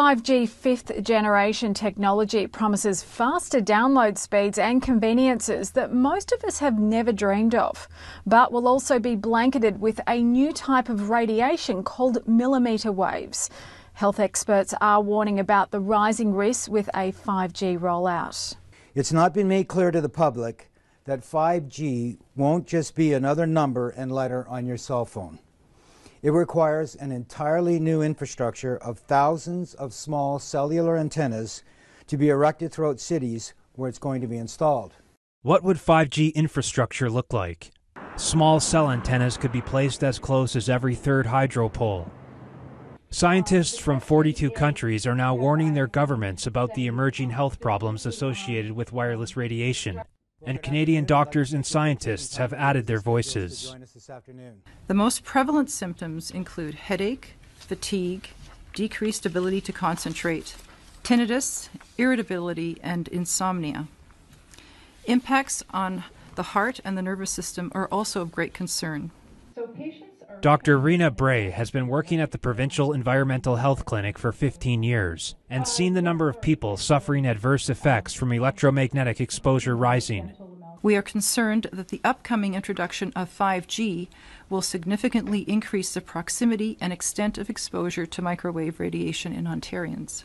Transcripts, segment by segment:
5G fifth generation technology promises faster download speeds and conveniences that most of us have never dreamed of, but will also be blanketed with a new type of radiation called millimetre waves. Health experts are warning about the rising risks with a 5G rollout. It's not been made clear to the public that 5G won't just be another number and letter on your cell phone. It requires an entirely new infrastructure of thousands of small cellular antennas to be erected throughout cities where it's going to be installed. What would 5G infrastructure look like? Small cell antennas could be placed as close as every third hydro pole. Scientists from 42 countries are now warning their governments about the emerging health problems associated with wireless radiation. And Canadian doctors and scientists have added their voices. The most prevalent symptoms include headache, fatigue, decreased ability to concentrate, tinnitus, irritability, and insomnia. Impacts on the heart and the nervous system are also of great concern. Dr. Rena Bray has been working at the Provincial Environmental Health Clinic for 15 years and seen the number of people suffering adverse effects from electromagnetic exposure rising. We are concerned that the upcoming introduction of 5G will significantly increase the proximity and extent of exposure to microwave radiation in Ontarians.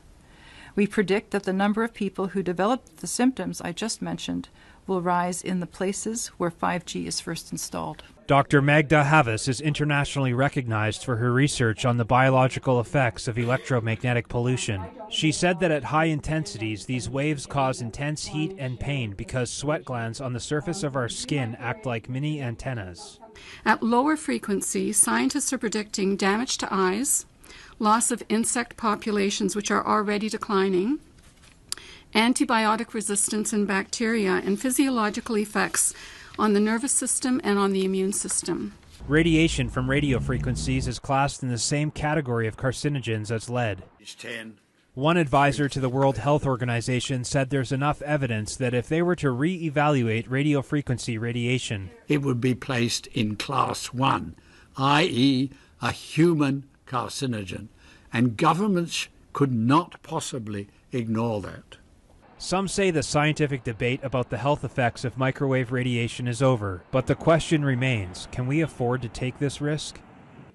We predict that the number of people who develop the symptoms I just mentioned will rise in the places where 5G is first installed. Dr. Magda Havas is internationally recognized for her research on the biological effects of electromagnetic pollution. She said that at high intensities, these waves cause intense heat and pain because sweat glands on the surface of our skin act like mini antennas. At lower frequencies, scientists are predicting damage to eyes, loss of insect populations which are already declining, antibiotic resistance in bacteria, and physiological effects on the nervous system and on the immune system. Radiation from radio frequencies is classed in the same category of carcinogens as lead. One advisor to the World Health Organization said there's enough evidence that if they were to re-evaluate radio frequency radiation, it would be placed in class 1, i.e. a human carcinogen, and governments could not possibly ignore that. Some say the scientific debate about the health effects of microwave radiation is over, but the question remains, can we afford to take this risk?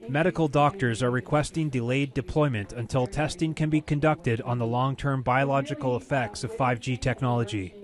Medical doctors are requesting delayed deployment until testing can be conducted on the long-term biological effects of 5G technology.